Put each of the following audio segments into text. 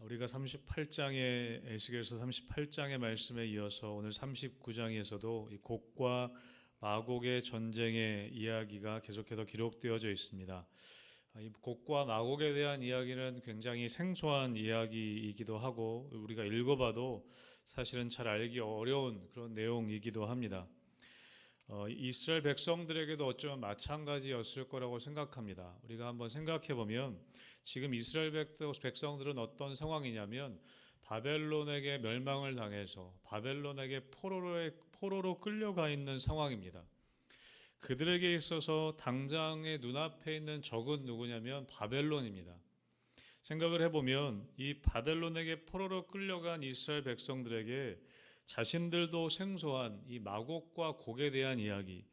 우리가 38장의 에스겔서 38장의 말씀에 이어서 오늘 39장에서도 이 곡과 마곡의 전쟁의 이야기가 계속해서 기록되어져 있습니다. 이 곡과 마곡에 대한 이야기는 굉장히 생소한 이야기이기도 하고 우리가 읽어봐도 사실은 잘 알기 어려운 그런 내용이기도 합니다. 이스라엘 백성들에게도 어쩌면 마찬가지였을 거라고 생각합니다. 우리가 한번 생각해 보면 지금 이스라엘 백성들은 어떤 상황이냐면 바벨론에게 멸망을 당해서 바벨론에게 포로로 끌려가 있는 상황입니다. 그들에게 있어서 당장의 눈앞에 있는 적은 누구냐면 바벨론입니다. 생각을 해보면 이 바벨론에게 포로로 끌려간 이스라엘 백성들에게 자신들도 생소한 이 마곡과 곡에 대한 이야기,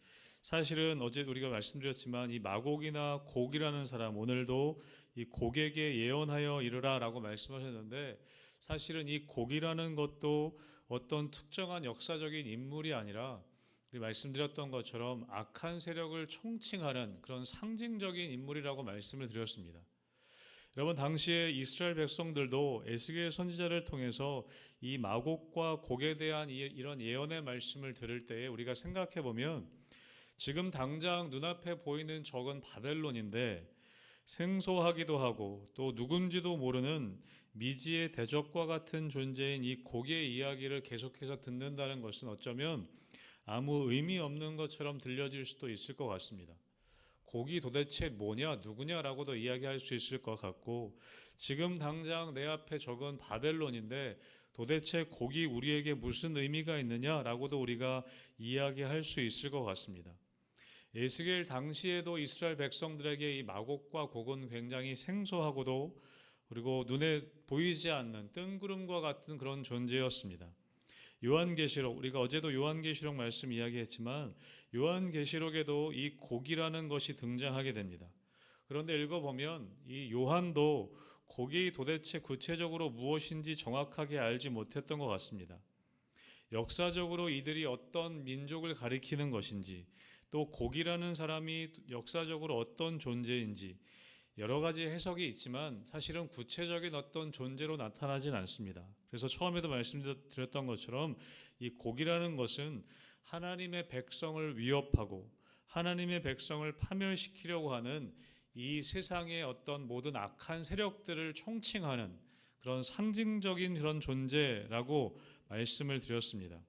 사실은 어제 우리가 말씀드렸지만 이 마곡이나 곡이라는 사람, 오늘도 이 곡에게 예언하여 이르라 라고 말씀하셨는데, 사실은 이 곡이라는 것도 어떤 특정한 역사적인 인물이 아니라 우리 말씀드렸던 것처럼 악한 세력을 총칭하는 그런 상징적인 인물이라고 말씀을 드렸습니다. 여러분, 당시에 이스라엘 백성들도 에스겔 선지자를 통해서 이 마곡과 곡에 대한 이런 예언의 말씀을 들을 때에 우리가 생각해 보면 지금 당장 눈앞에 보이는 적은 바벨론인데, 생소하기도 하고 또 누군지도 모르는 미지의 대적과 같은 존재인 이 곡의 이야기를 계속해서 듣는다는 것은 어쩌면 아무 의미 없는 것처럼 들려질 수도 있을 것 같습니다. 곡이 도대체 뭐냐, 누구냐라고도 이야기할 수 있을 것 같고, 지금 당장 내 앞에 적은 바벨론인데 도대체 곡이 우리에게 무슨 의미가 있느냐라고도 우리가 이야기할 수 있을 것 같습니다. 에스겔 당시에도 이스라엘 백성들에게 이 마곡과 곡은 굉장히 생소하고도 그리고 눈에 보이지 않는 뜬구름과 같은 그런 존재였습니다. 요한계시록, 우리가 어제도 요한계시록 말씀 이야기했지만 요한계시록에도 이 곡이라는 것이 등장하게 됩니다. 그런데 읽어보면 이 요한도 곡이 도대체 구체적으로 무엇인지 정확하게 알지 못했던 것 같습니다. 역사적으로 이들이 어떤 민족을 가리키는 것인지, 또 곡이라는 사람이 역사적으로 어떤 존재인지 여러 가지 해석이 있지만 사실은 구체적인 어떤 존재로 나타나진 않습니다. 그래서 처음에도 말씀드렸던 것처럼 이 곡이라는 것은 하나님의 백성을 위협하고 하나님의 백성을 파멸시키려고 하는 이 세상의 어떤 모든 악한 세력들을 총칭하는 그런 상징적인 그런 존재라고 말씀을 드렸습니다.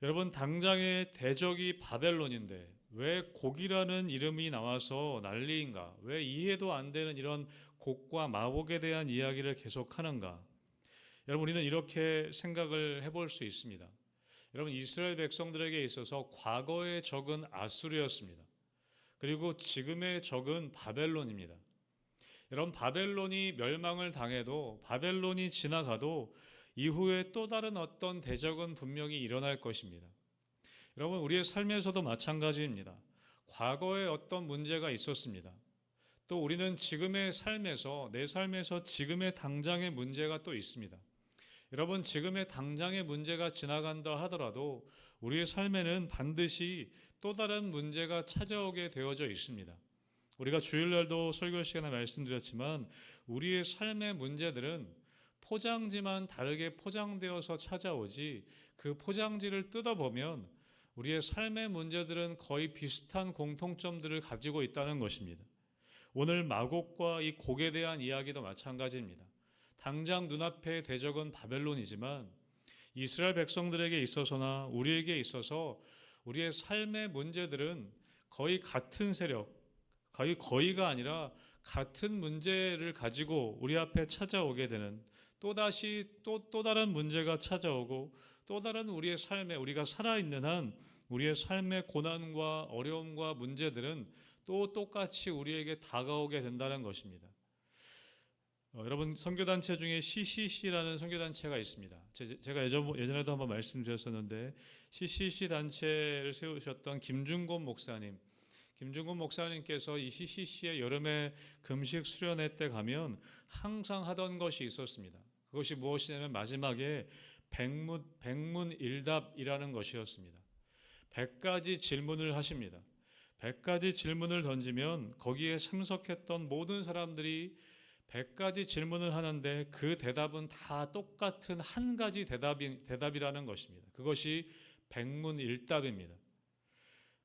여러분, 당장의 대적이 바벨론인데 왜 곡이라는 이름이 나와서 난리인가? 왜 이해도 안 되는 이런 곡과 마곡에 대한 이야기를 계속하는가? 여러분, 우리는 이렇게 생각을 해볼 수 있습니다. 여러분, 이스라엘 백성들에게 있어서 과거의 적은 아수르였습니다. 그리고 지금의 적은 바벨론입니다. 여러분, 바벨론이 멸망을 당해도, 바벨론이 지나가도 이후에 또 다른 어떤 대적은 분명히 일어날 것입니다. 여러분, 우리의 삶에서도 마찬가지입니다. 과거에 어떤 문제가 있었습니다. 또 우리는 지금의 삶에서, 내 삶에서 지금의 당장의 문제가 또 있습니다. 여러분, 지금의 당장의 문제가 지나간다 하더라도 우리의 삶에는 반드시 또 다른 문제가 찾아오게 되어져 있습니다. 우리가 주일날도 설교 시간에 말씀드렸지만 우리의 삶의 문제들은 포장지만 다르게 포장되어서 찾아오지, 그 포장지를 뜯어보면 우리의 삶의 문제들은 거의 비슷한 공통점들을 가지고 있다는 것입니다. 오늘 마곡과 이 곡에 대한 이야기도 마찬가지입니다. 당장 눈앞의 대적은 바벨론이지만 이스라엘 백성들에게 있어서나 우리에게 있어서 우리의 삶의 문제들은 거의 같은 세력, 거의가 아니라 같은 문제를 가지고 우리 앞에 찾아오게 되는, 또다시 또 다른 문제가 찾아오고 또 다른 우리의 삶에, 우리가 살아있는 한 우리의 삶의 고난과 어려움과 문제들은 또 똑같이 우리에게 다가오게 된다는 것입니다. 여러분, 선교단체 중에 CCC라는 선교단체가 있습니다. 제가 예전에도 한번 말씀드렸었는데, CCC 단체를 세우셨던 김준곤 목사님께서 이 CCC의 여름에 금식 수련회 때 가면 항상 하던 것이 있었습니다. 그것이 무엇이냐면 마지막에 백문일답이라는 것이었습니다. 100가지 질문을 하십니다. 100가지 질문을 던지면 거기에 참석했던 모든 사람들이 100가지 질문을 하는데 그 대답은 다 똑같은 한 가지 대답이라는 것입니다. 그것이 백문일답입니다.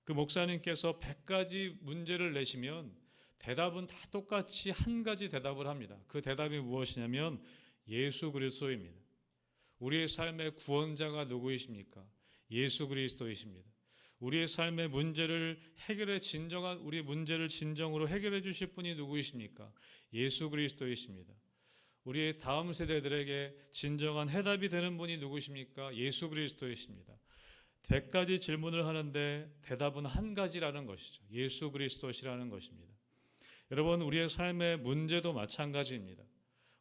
그 목사님께서 100가지 문제를 내시면 대답은 다 똑같이 한 가지 대답을 합니다. 그 대답이 무엇이냐면 예수 그리스도입니다. 우리의 삶의 구원자가 누구이십니까? 예수 그리스도이십니다. 우리의 삶의 문제를 우리 문제를 진정으로 해결해 주실 분이 누구이십니까? 예수 그리스도이십니다. 우리의 다음 세대들에게 진정한 해답이 되는 분이 누구십니까? 예수 그리스도이십니다. 100가지 질문을 하는데 대답은 한 가지라는 것이죠. 예수 그리스도시라는 것입니다. 여러분, 우리의 삶의 문제도 마찬가지입니다.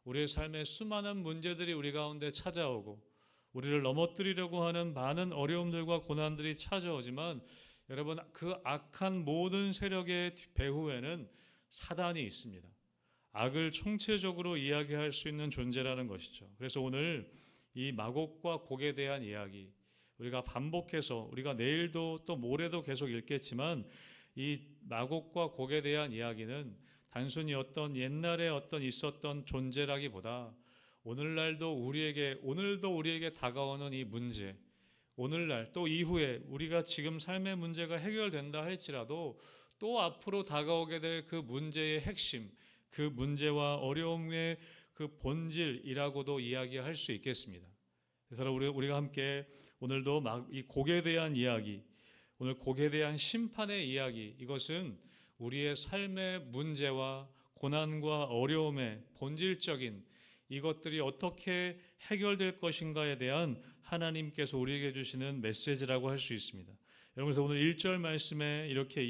우리의 삶의 수많은 문제들이 우리 가운데 찾아오고 우리를 넘어뜨리려고 하는 많은 어려움들과 고난들이 찾아오지만 여러분, 그 악한 모든 세력의 배후에는 사단이 있습니다. 악을 총체적으로 이야기할 수 있는 존재라는 것이죠. 그래서 오늘 이 마곡과 곡에 대한 이야기, 우리가 반복해서 우리가 내일도 또 모레도 계속 읽겠지만 이 마곡과 곡에 대한 이야기는 단순히 어떤 옛날에 있었던 존재라기보다 오늘도 우리에게 다가오는 이 문제, 오늘날 또 이후에 우리가 지금 삶의 문제가 해결된다 할지라도 또 앞으로 다가오게 될 그 문제의 핵심, 그 문제와 어려움의 그 본질이라고도 이야기할 수 있겠습니다. 그래서 우리가 함께 오늘도 이 곡에 대한 이야기, 오늘 곡에 대한 심판의 이야기, 이것은 우리의 삶의 문제와 고난과 어려움의 본질적인 이것들이 어떻게 해결될 것인가에 대한 하나님께서 우리에게 주시는 메시지라고 할 수 있습니다. 여러분, 그래서 오늘 1절 말씀에 이렇게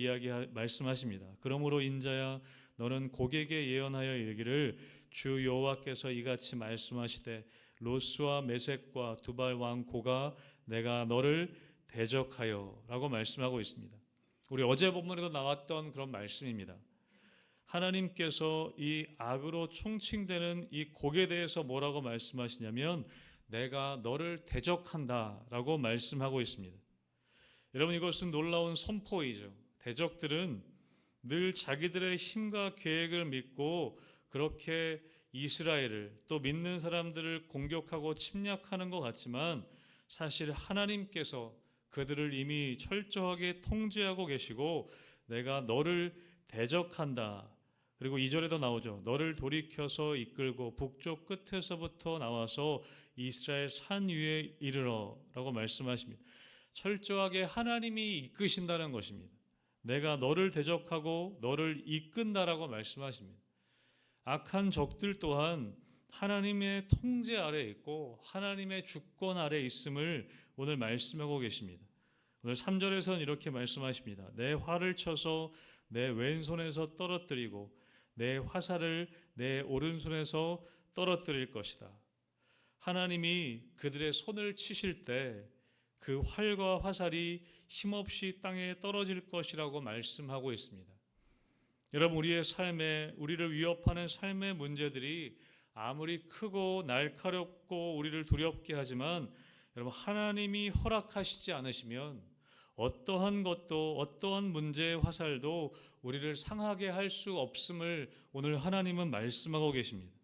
말씀하십니다. 그러므로 인자야 너는 곡에게 예언하여 이르기를 주 여호와께서 이같이 말씀하시되 로스와 메섹과 두발 왕 고가 내가 너를 대적하여 라고 말씀하고 있습니다. 우리 어제 본문에도 나왔던 그런 말씀입니다. 하나님께서 이 악으로 총칭되는 이 곡에 대해서 뭐라고 말씀하시냐면 내가 너를 대적한다 라고 말씀하고 있습니다. 여러분, 이것은 놀라운 선포이죠. 대적들은 늘 자기들의 힘과 계획을 믿고 그렇게 이스라엘을 또 믿는 사람들을 공격하고 침략하는 것 같지만 사실 하나님께서 그들을 이미 철저하게 통제하고 계시고 내가 너를 대적한다. 그리고 2절에도 나오죠. 너를 돌이켜서 이끌고 북쪽 끝에서부터 나와서 이스라엘 산 위에 이르러 라고 말씀하십니다. 철저하게 하나님이 이끄신다는 것입니다. 내가 너를 대적하고 너를 이끈다라고 말씀하십니다. 악한 적들 또한 하나님의 통제 아래에 있고 하나님의 주권 아래에 있음을 오늘 말씀하고 계십니다. 오늘 3절에서는 이렇게 말씀하십니다. 내 활을 쳐서 내 왼손에서 떨어뜨리고 내 화살을 내 오른손에서 떨어뜨릴 것이다. 하나님이 그들의 손을 치실 때 그 활과 화살이 힘없이 땅에 떨어질 것이라고 말씀하고 있습니다. 여러분, 우리의 삶에 우리를 위협하는 삶의 문제들이 아무리 크고 날카롭고 우리를 두렵게 하지만 여러분, 하나님이 허락하시지 않으시면 어떠한 문제의 화살도 우리를 상하게 할 수 없음을 오늘 하나님은 말씀하고 계십니다.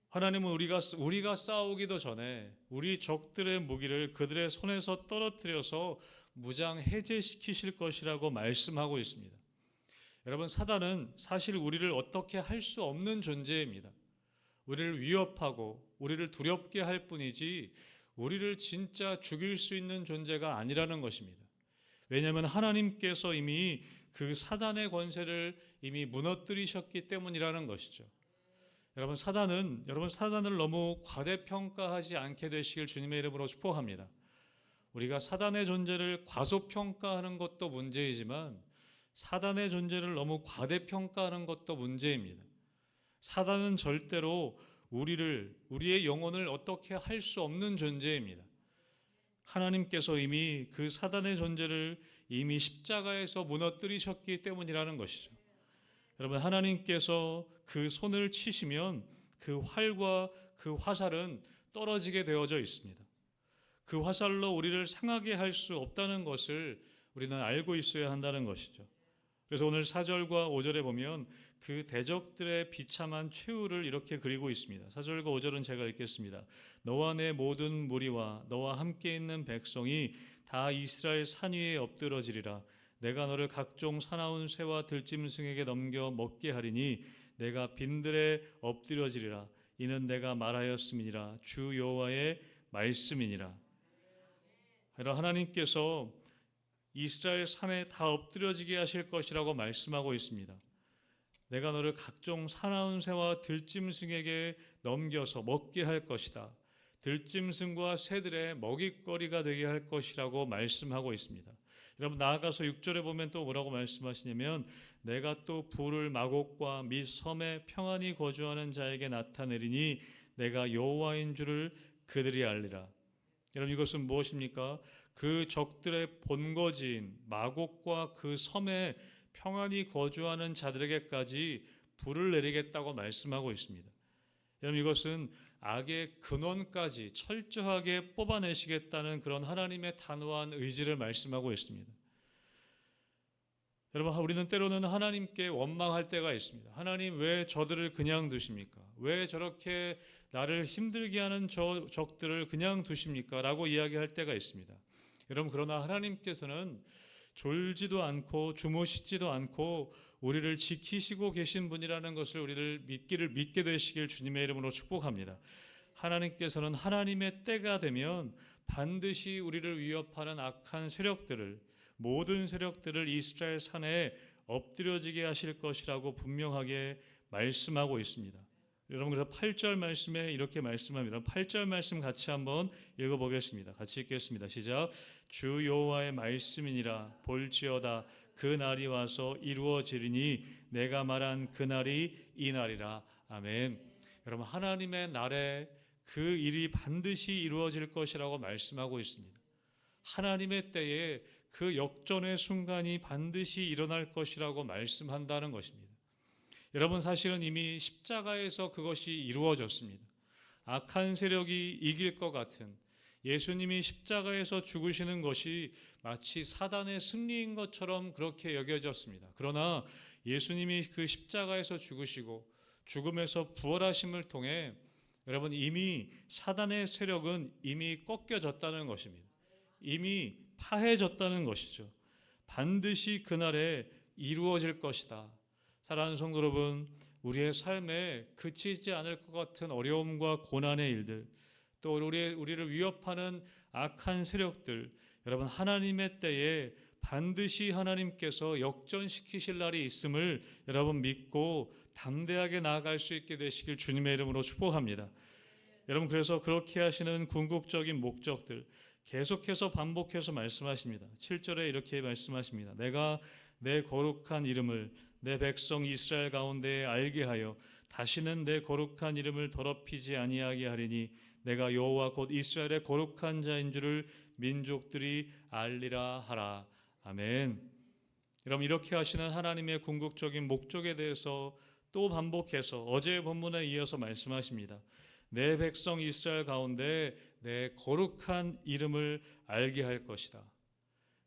하나님은 우리가 싸우기도 전에 우리 적들의 무기를 그들의 손에서 떨어뜨려서 무장 해제시키실 것이라고 말씀하고 있습니다. 여러분, 사단은 사실 우리를 어떻게 할 수 없는 존재입니다. 우리를 위협하고 우리를 두렵게 할 뿐이지 우리를 진짜 죽일 수 있는 존재가 아니라는 것입니다. 왜냐하면 하나님께서 이미 그 사단의 권세를 이미 무너뜨리셨기 때문이라는 것이죠. 여러분, 사단을 너무 과대평가하지 않게 되시길 주님의 이름으로 축복합니다. 우리가 사단의 존재를 과소평가하는 것도 문제이지만 사단의 존재를 너무 과대평가하는 것도 문제입니다. 사단은 절대로 우리의 영혼을 어떻게 할 수 없는 존재입니다. 하나님께서 이미 그 사단의 존재를 이미 십자가에서 무너뜨리셨기 때문이라는 것이죠. 여러분, 하나님께서 그 손을 치시면 그 활과 그 화살은 떨어지게 되어져 있습니다. 그 화살로 우리를 상하게 할 수 없다는 것을 우리는 알고 있어야 한다는 것이죠. 그래서 오늘 4절과 5절에 보면 그 대적들의 비참한 최후를 이렇게 그리고 있습니다. 4절과 5절은 제가 읽겠습니다. 너와 내 모든 무리와 너와 함께 있는 백성이 다 이스라엘 산 위에 엎드러지리라. 내가 너를 각종 사나운 새와 들짐승에게 넘겨 먹게 하리니 내가 빈들에 엎드려지리라. 이는 내가 말하였음이니라. 주 여호와의 말씀이니라. 하나님께서 이스라엘 산에 다 엎드려지게 하실 것이라고 말씀하고 있습니다. 내가 너를 각종 사나운 새와 들짐승에게 넘겨서 먹게 할 것이다. 들짐승과 새들의 먹잇거리가 되게 할 것이라고 말씀하고 있습니다. 여러분, 나아가서 6절에 보면 또 뭐라고 말씀하시냐면 내가 또 불을 마곡과 및 섬에 평안히 거주하는 자에게 나타내리니 내가 여호와인 줄을 그들이 알리라. 여러분, 이것은 무엇입니까? 그 적들의 본거지인 마곡과 그 섬에 평안히 거주하는 자들에게까지 불을 내리겠다고 말씀하고 있습니다. 여러분, 이것은 악의 근원까지 철저하게 뽑아내시겠다는 그런 하나님의 단호한 의지를 말씀하고 있습니다. 여러분, 우리는 때로는 하나님께 원망할 때가 있습니다. 하나님, 왜 저들을 그냥 두십니까? 왜 저렇게 나를 힘들게 하는 저 적들을 그냥 두십니까? 라고 이야기할 때가 있습니다. 여러분, 그러나 하나님께서는 졸지도 않고 주무시지도 않고 우리를 지키시고 계신 분이라는 것을 우리를 믿게 되시길 주님의 이름으로 축복합니다. 하나님께서는 하나님의 때가 되면 반드시 우리를 위협하는 악한 세력들을, 모든 세력들을 이스라엘 산에 엎드려지게 하실 것이라고 분명하게 말씀하고 있습니다. 여러분, 그래서 8절 말씀에 이렇게 말씀합니다. 8절 말씀 같이 한번 읽어보겠습니다. 같이 읽겠습니다. 시작. 주 여호와의 말씀이니라. 볼지어다 그 날이 와서 이루어지리니 내가 말한 그 날이 이 날이라. 아멘. 여러분, 하나님의 날에 그 일이 반드시 이루어질 것이라고 말씀하고 있습니다. 하나님의 때에 그 역전의 순간이 반드시 일어날 것이라고 말씀한다는 것입니다. 여러분, 사실은 이미 십자가에서 그것이 이루어졌습니다. 악한 세력이 이길 것 같은 예수님이 십자가에서 죽으시는 것이 마치 사단의 승리인 것처럼 그렇게 여겨졌습니다. 그러나 예수님이 그 십자가에서 죽으시고 죽음에서 부활하심을 통해 여러분, 이미 사단의 세력은 이미 꺾여졌다는 것입니다. 이미 파해졌다는 것이죠. 반드시 그날에 이루어질 것이다. 사랑하는 성도 여러분, 우리의 삶에 그치지 않을 것 같은 어려움과 고난의 일들, 또 우리를 위협하는 악한 세력들, 여러분, 하나님의 때에 반드시 하나님께서 역전시키실 날이 있음을 여러분 믿고 담대하게 나아갈 수 있게 되시길 주님의 이름으로 축복합니다. 여러분, 그래서 그렇게 하시는 궁극적인 목적들 계속해서 반복해서 말씀하십니다. 7절에 이렇게 말씀하십니다. 내가 내 거룩한 이름을 내 백성 이스라엘 가운데 알게 하여 다시는 내 거룩한 이름을 더럽히지 아니하게 하리니 내가 여호와 곧 이스라엘의 거룩한 자인 줄을 민족들이 알리라 하라. 아멘. 여러분, 이렇게 하시는 하나님의 궁극적인 목적에 대해서 또 반복해서 어제의 본문에 이어서 말씀하십니다. 내 백성 이스라엘 가운데 내 거룩한 이름을 알게 할 것이다.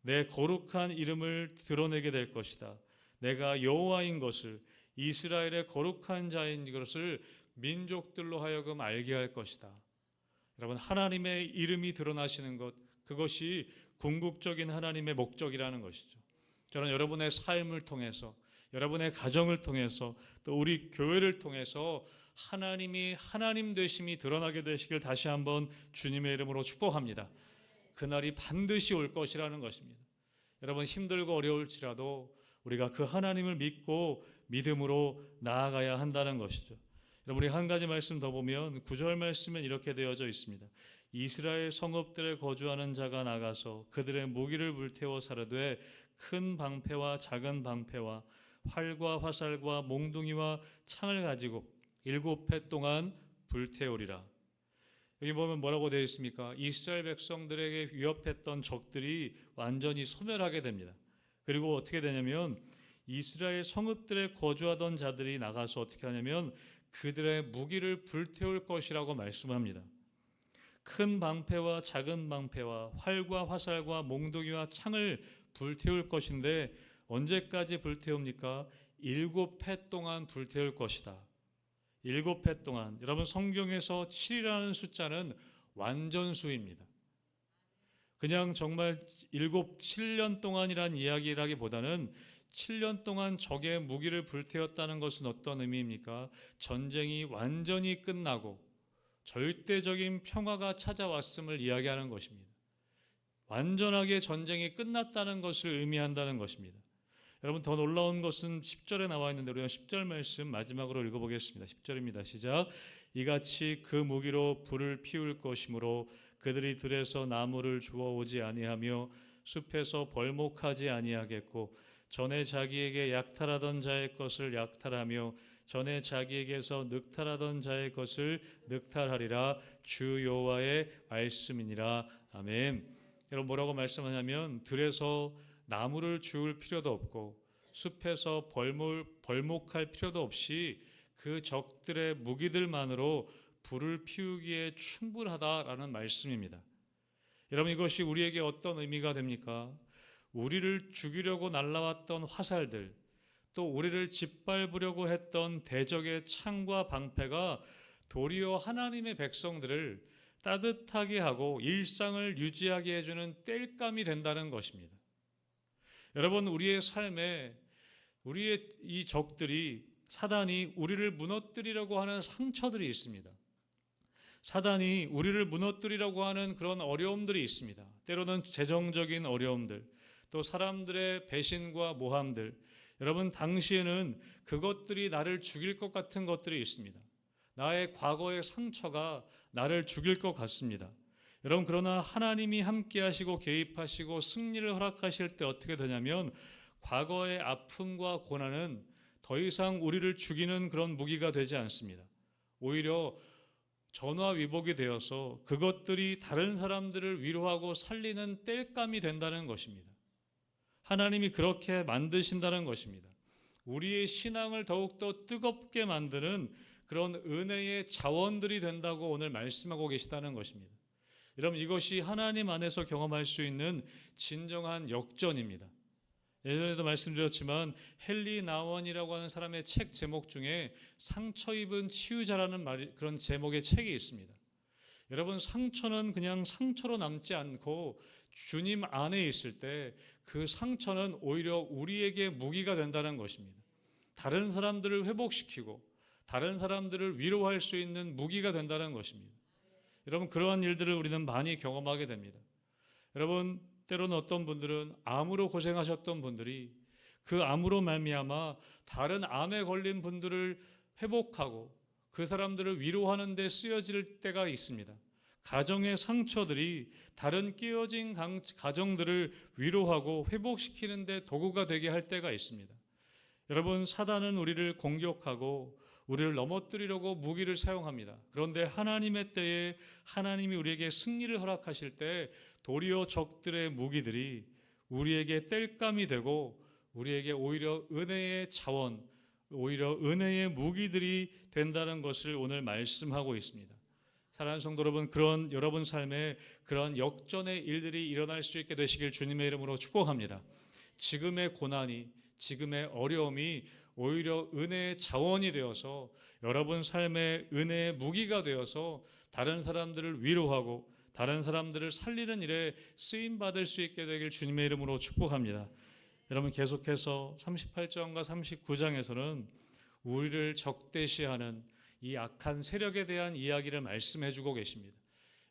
내 거룩한 이름을 드러내게 될 것이다. 내가 여호와인 것을, 이스라엘의 거룩한 자인 것을 민족들로 하여금 알게 할 것이다. 여러분, 하나님의 이름이 드러나시는 것, 그것이 궁극적인 하나님의 목적이라는 것이죠. 저는 여러분의 삶을 통해서, 여러분의 가정을 통해서, 또 우리 교회를 통해서 하나님이 하나님 되심이 드러나게 되시길 다시 한번 주님의 이름으로 축복합니다. 그날이 반드시 올 것이라는 것입니다. 여러분, 힘들고 어려울지라도 우리가 그 하나님을 믿고 믿음으로 나아가야 한다는 것이죠. 여러분, 우리 한 가지 말씀 더 보면 9절 말씀은 이렇게 되어져 있습니다. 이스라엘 성읍들에 거주하는 자가 나가서 그들의 무기를 불태워 사르되 큰 방패와 작은 방패와 활과 화살과 몽둥이와 창을 가지고 7해 동안 불태우리라. 여기 보면 뭐라고 되어 있습니까? 이스라엘 백성들에게 위협했던 적들이 완전히 소멸하게 됩니다. 그리고 어떻게 되냐면 이스라엘 성읍들에 거주하던 자들이 나가서 어떻게 하냐면 그들의 무기를 불태울 것이라고 말씀합니다. 큰 방패와 작은 방패와 활과 화살과 몽둥이와 창을 불태울 것인데 언제까지 불태웁니까? 7해 동안 불태울 것이다. 7해 동안. 여러분, 성경에서 7이라는 숫자는 완전수입니다. 그냥 정말 7년 동안이란 이야기라기보다는 7년 동안 적의 무기를 불태웠다는 것은 어떤 의미입니까? 전쟁이 완전히 끝나고 절대적인 평화가 찾아왔음을 이야기하는 것입니다. 완전하게 전쟁이 끝났다는 것을 의미한다는 것입니다. 여러분, 더 놀라운 것은 10절에 나와 있는데 우리가 10절 말씀 마지막으로 읽어보겠습니다. 10절입니다. 시작. 이같이 그 무기로 불을 피울 것이므로 그들이 들에서 나무를 주워오지 아니하며 숲에서 벌목하지 아니하겠고 전에 자기에게 약탈하던 자의 것을 약탈하며 전에 자기에게서 늑탈하던 자의 것을 늑탈하리라. 주 여호와의 말씀이니라. 아멘. 여러분, 뭐라고 말씀하냐면 들에서 나무를 주울 필요도 없고 숲에서 벌목할 필요도 없이 그 적들의 무기들만으로 불을 피우기에 충분하다라는 말씀입니다. 여러분, 이것이 우리에게 어떤 의미가 됩니까? 우리를 죽이려고 날아왔던 화살들, 또 우리를 짓밟으려고 했던 대적의 창과 방패가 도리어 하나님의 백성들을 따뜻하게 하고 일상을 유지하게 해주는 땔감이 된다는 것입니다. 여러분, 우리의 삶에 우리의 이 적들이, 사단이 우리를 무너뜨리려고 하는 상처들이 있습니다. 사단이 우리를 무너뜨리려고 하는 그런 어려움들이 있습니다. 때로는 재정적인 어려움들, 또 사람들의 배신과 모함들. 여러분, 당시에는 그것들이 나를 죽일 것 같은 것들이 있습니다. 나의 과거의 상처가 나를 죽일 것 같습니다. 여러분, 그러나 하나님이 함께 하시고 개입하시고 승리를 허락하실 때 어떻게 되냐면 과거의 아픔과 고난은 더 이상 우리를 죽이는 그런 무기가 되지 않습니다. 오히려 전화위복이 되어서 그것들이 다른 사람들을 위로하고 살리는 땔감이 된다는 것입니다. 하나님이 그렇게 만드신다는 것입니다. 우리의 신앙을 더욱더 뜨겁게 만드는 그런 은혜의 자원들이 된다고 오늘 말씀하고 계시다는 것입니다. 여러분, 이것이 하나님 안에서 경험할 수 있는 진정한 역전입니다. 예전에도 말씀드렸지만 헨리 나원이라고 하는 사람의 책 제목 중에 상처 입은 치유자라는 그런 제목의 책이 있습니다. 여러분, 상처는 그냥 상처로 남지 않고 주님 안에 있을 때 그 상처는 오히려 우리에게 무기가 된다는 것입니다. 다른 사람들을 회복시키고 다른 사람들을 위로할 수 있는 무기가 된다는 것입니다. 여러분, 그러한 일들을 우리는 많이 경험하게 됩니다. 여러분, 때로는 어떤 분들은 암으로 고생하셨던 분들이 그 암으로 말미암아 다른 암에 걸린 분들을 회복하고 그 사람들을 위로하는 데 쓰여질 때가 있습니다. 가정의 상처들이 다른 깨어진 가정들을 위로하고 회복시키는 데 도구가 되게 할 때가 있습니다. 여러분, 사단은 우리를 공격하고 우리를 넘어뜨리려고 무기를 사용합니다. 그런데 하나님의 때에 하나님이 우리에게 승리를 허락하실 때 도리어 적들의 무기들이 우리에게 땔감이 되고 우리에게 오히려 은혜의 자원, 오히려 은혜의 무기들이 된다는 것을 오늘 말씀하고 있습니다. 사랑하는 성도 여러분, 그런 여러분 삶에 그런 역전의 일들이 일어날 수 있게 되시길 주님의 이름으로 축복합니다. 지금의 고난이, 지금의 어려움이 오히려 은혜의 자원이 되어서 여러분 삶의 은혜의 무기가 되어서 다른 사람들을 위로하고 다른 사람들을 살리는 일에 쓰임받을 수 있게 되길 주님의 이름으로 축복합니다. 여러분, 계속해서 38장과 39장에서는 우리를 적대시하는 이 악한 세력에 대한 이야기를 말씀해 주고 계십니다.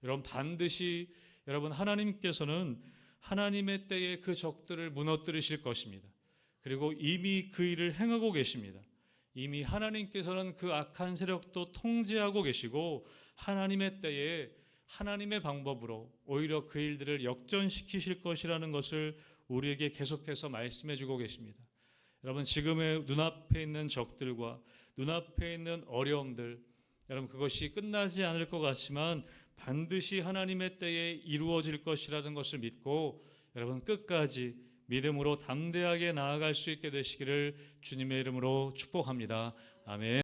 여러분, 반드시 여러분 하나님께서는 하나님의 때에 그 적들을 무너뜨리실 것입니다. 그리고 이미 그 일을 행하고 계십니다. 이미 하나님께서는 그 악한 세력도 통제하고 계시고 하나님의 때에 하나님의 방법으로 오히려 그 일들을 역전시키실 것이라는 것을 우리에게 계속해서 말씀해 주고 계십니다. 여러분, 지금의 눈앞에 있는 적들과 눈앞에 있는 어려움들, 여러분, 그것이 끝나지 않을 것 같지만 반드시 하나님의 때에 이루어질 것이라는 것을 믿고 여러분 끝까지 믿음으로 담대하게 나아갈 수 있게 되시기를 주님의 이름으로 축복합니다. 아멘.